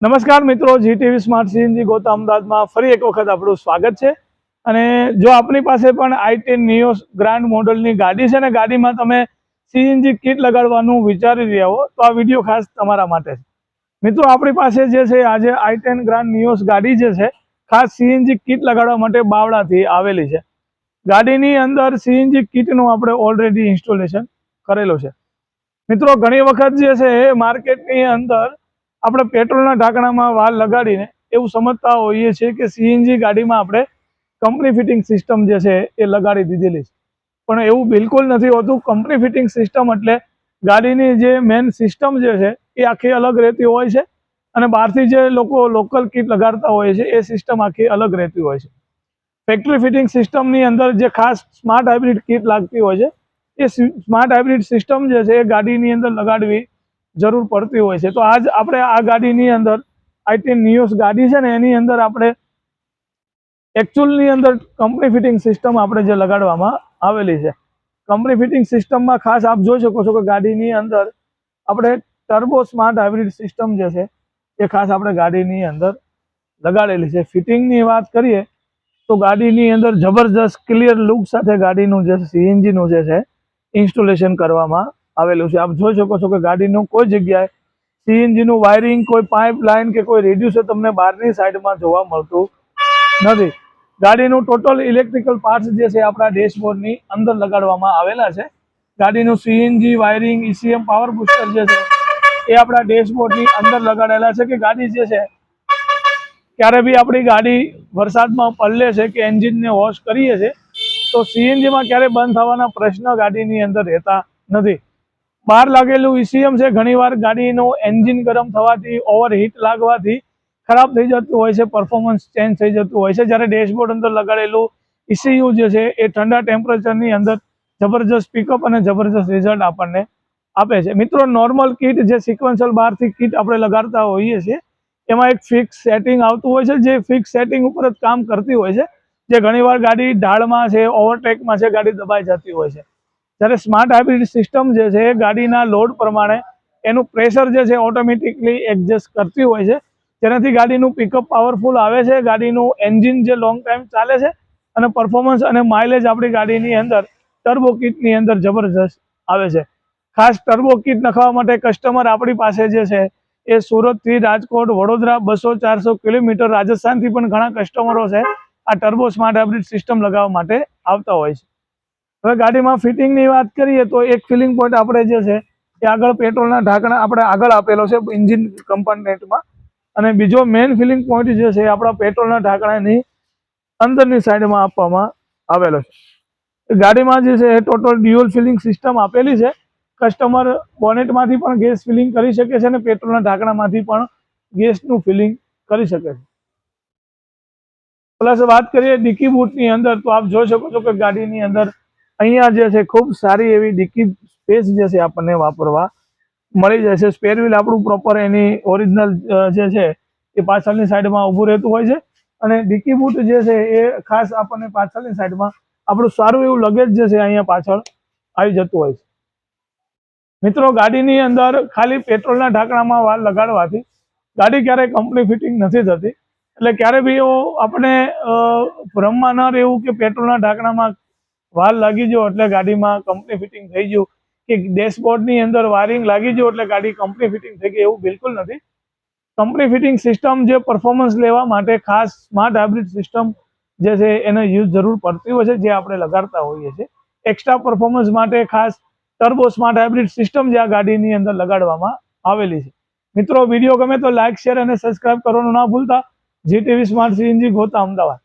નમસ્કાર મિત્રો, GTV smart CNG ગોતા અમદાવાદમાં ફરી એક વખત આપણું સ્વાગત છે। અને જો આપણી પાસે પણ i10 નિયોસ ગ્રાન્ડ મોડલની ગાડી છે ને ગાડીમાં તમે સીએનજી કિટ લગાડવાનું વિચારી રહ્યા હો તો આ વિડીયો ખાસ તમારા માટે છે। મિત્રો, આપણી પાસે જે છે આજે i10 ગ્રાન્ડ નિયોસ ગાડી જે છે ખાસ સીએનજી કિટ લગાડવા માટે બાવળાથી આવેલી છે। ગાડીની અંદર સીએનજી કિટનું આપણે ઓલરેડી ઇન્સ્ટોલેશન કરેલું છે। મિત્રો, ઘણી વખત જે છે માર્કેટની અંદર આપણે પેટ્રોલના ઢાંકણામાં વાલ લગાડીને એવું સમજતા હોઈએ છીએ કે સીએનજી ગાડીમાં આપણે કંપની ફિટિંગ સિસ્ટમ જે છે એ લગાડી દીધેલી છે, પણ એવું બિલકુલ નથી હોતું। કંપની ફિટિંગ સિસ્ટમ એટલે ગાડીની જે મેન સિસ્ટમ જે છે એ આખી અલગ રહેતી હોય છે અને બહારથી જે લોકો લોકલ કિટ લગાડતા હોય છે એ સિસ્ટમ આખી અલગ રહેતી હોય છે। ફેક્ટરી ફિટિંગ સિસ્ટમની અંદર જે ખાસ સ્માર્ટ હાઇબ્રિડ કિટ લાગતી હોય છે એ સ્માર્ટ હાઇબ્રિડ સિસ્ટમ જે છે એ ગાડીની અંદર લગાડવી જરૂર પડતી હોય છે। તો આજ આપણે આ ગાડીની અંદર i10 નિયોસ ગાડી છે ને એની અંદર આપણે એકચ્યુઅલની અંદર કંપની ફિટિંગ સિસ્ટમ આપણે જે લગાડવામાં આવેલી છે। કંપની ફિટિંગ સિસ્ટમમાં ખાસ આપ જોઈ શકો છો કે ગાડીની અંદર આપણે ટર્બો સ્માર્ટ હાઇબ્રિડ સિસ્ટમ જે છે એ ખાસ આપણે ગાડીની અંદર લગાડેલી છે। ફિટિંગની વાત કરીએ તો ગાડીની અંદર જબરજસ્ત ક્લિયર લુક સાથે ગાડીનું જે સીએનજીનું જે છે ઇન્સ્ટોલેશન કરવામાં આવેલું છે। આપ જોઈ શકો છો કે ગાડીનું કોઈ જગ્યાએ સીએનજીનું વાયરિંગ, કોઈ પાઇપ લાઇન કે કોઈ રેડ્યુસર તમને બહારની સાઈડમાં જોવા મળતું નથી। ગાડીનું ટોટલ ઇલેક્ટ્રિકલ પાર્ટ્સ જે છે આપણા ડેશબોર્ડની અંદર લગાડવામાં આવેલા છે। ગાડીનું CNG wiring, ECM power booster જે છે એ આપણા ડેશબોર્ડની અંદર લગાડેલા છે કે ગાડી જે છે ક્યારે બી આપણી ગાડી વરસાદમાં પલળે છે કે એન્જિનને વોશ કરીએ છીએ તો સીએનજીમાં ક્યારે બંધ થવાના પ્રશ્ન ગાડીની અંદર રહેતા નથી। બહાર લાગેલું ઈસીએમ છે ઘણીવાર ગાડીનું એન્જિન ગરમ થવાથી, ઓવરહીટ લાગવાથી ખરાબ થઈ જતું હોય છે, પરફોર્મન્સ ચેન્જ થઈ જતું હોય છે। જ્યારે ડેશબોર્ડ અંદર લગાડેલું ઈસીયુ જે છે એ ઠંડા ટેમ્પરેચરની અંદર જબરજસ્ત પિકઅપ અને જબરજસ્ત રિઝલ્ટ આપણને આપે છે। મિત્રો, નોર્મલ કિટ જે સિક્વન્શિયલ બહારથી કિટ આપણે લગાડતા હોઈએ છીએ એમાં એક ફિક્સ સેટિંગ આવતું હોય છે, જે ફિક્સ સેટિંગ ઉપર જ કામ કરતી હોય છે, જે ઘણીવાર ગાડી ઢાળમાં છે, ઓવરટેકમાં છે, ગાડી દબાઈ જતી હોય છે। જ્યારે સ્માર્ટ હાઇબ્રિડ સિસ્ટમ જે છે એ ગાડીના લોડ પ્રમાણે એનું પ્રેશર જે છે ઓટોમેટિકલી એડજસ્ટ કરતી હોય છે, જેનાથી ગાડીનું પિકઅપ પાવરફુલ આવે છે, ગાડીનું એન્જિન જે લોંગ ટાઈમ ચાલે છે અને પરફોર્મન્સ અને માઇલેજ આપણી ગાડીની અંદર ટર્બો કિટની અંદર જબરજસ્ત આવે છે। ખાસ ટર્બો કિટ નખાવવા માટે કસ્ટમર આપણી પાસે જે છે એ સુરતથી રાજકોટ, વડોદરા 200-400 કિલોમીટર, રાજસ્થાનથી પણ ઘણા કસ્ટમરો છે આ ટર્બો સ્માર્ટ હાઇબ્રિડ સિસ્ટમ લગાવવા માટે આવતા હોય છે। હવે ગાડીમાં ફિટિંગની વાત કરીએ તો એક ફિલિંગ પોઈન્ટ આપણે જે છે એ આગળ પેટ્રોલના ઢાંકણા આપણે આગળ આપેલો છે એન્જિન કમ્પાર્ટમેન્ટમાં, અને બીજો મેઇન ફિલિંગ પોઈન્ટ જે છે એ આપણા પેટ્રોલના ઢાંકણાની અંદરની સાઈડમાં આપવામાં આવેલો છે। ગાડીમાં જે છે એ ટોટલ ડ્યુઅલ ફિલિંગ સિસ્ટમ આપેલી છે। કસ્ટમર બોનેટમાંથી પણ ગેસ ફિલિંગ કરી શકે છે અને પેટ્રોલના ઢાંકણામાંથી પણ ગેસનું ફિલિંગ કરી શકે છે। પ્લસ વાત કરીએ ડિક્કી બૂટની અંદર તો આપ જોઈ શકો છો કે ગાડીની અંદર અહીંયા જે છે ખૂબ સારી એવી ડિક્કી સ્પેસ જે છે આપણને વાપરવા મળી જાય છે। સ્પેર વ્હીલ આપણું પ્રોપર એની ઓરિજિનલ જે છે એ પાછળની સાઈડમાં ઊભું રહેતું હોય છે અને ડિક્કી બૂટ જે છે એ ખાસ આપણને પાછળની સાઈડમાં આપણું સારું એવું લગેજ જે છે અહીંયા પાછળ આવી જતું હોય છે। મિત્રો, ગાડીની અંદર ખાલી પેટ્રોલના ઢાંકણામાં વાલ લગાડવાથી ગાડી ક્યારેય કંપની ફિટિંગ નથી થતી, એટલે ક્યારે બી એવું આપણે ભ્રમમાં ન રહેવું કે પેટ્રોલના ઢાંકણામાં વાલ લાગી ગયો એટલે ગાડીમાં કંપની ફિટિંગ થઈ ગયું કે ડેશબોર્ડની અંદર વાયરિંગ લાગી ગયો એટલે ગાડી કંપની ફિટિંગ થઈ ગઈ, એવું બિલકુલ નથી। કંપની ફિટિંગ સિસ્ટમ જે પરફોર્મન્સ લેવા માટે ખાસ સ્માર્ટ હાઇબ્રિડ સિસ્ટમ જે છે એને યુઝ જરૂર પડતી હોય છે, જે આપણે લગાડતા હોઈએ છીએ। એક્સ્ટ્રા પરફોર્મન્સ માટે ખાસ ટર્બો સ્માર્ટ હાઇબ્રિડ સિસ્ટમ જે આ ગાડીની અંદર લગાડવામાં આવેલી છે। મિત્રો, વિડીયો ગમે તો લાઇક, શેર અને સબસ્ક્રાઇબ કરવાનું ના ભૂલતા। જીટીવી સ્માર્ટ સીએનજી ગોતા અમદાવાદ।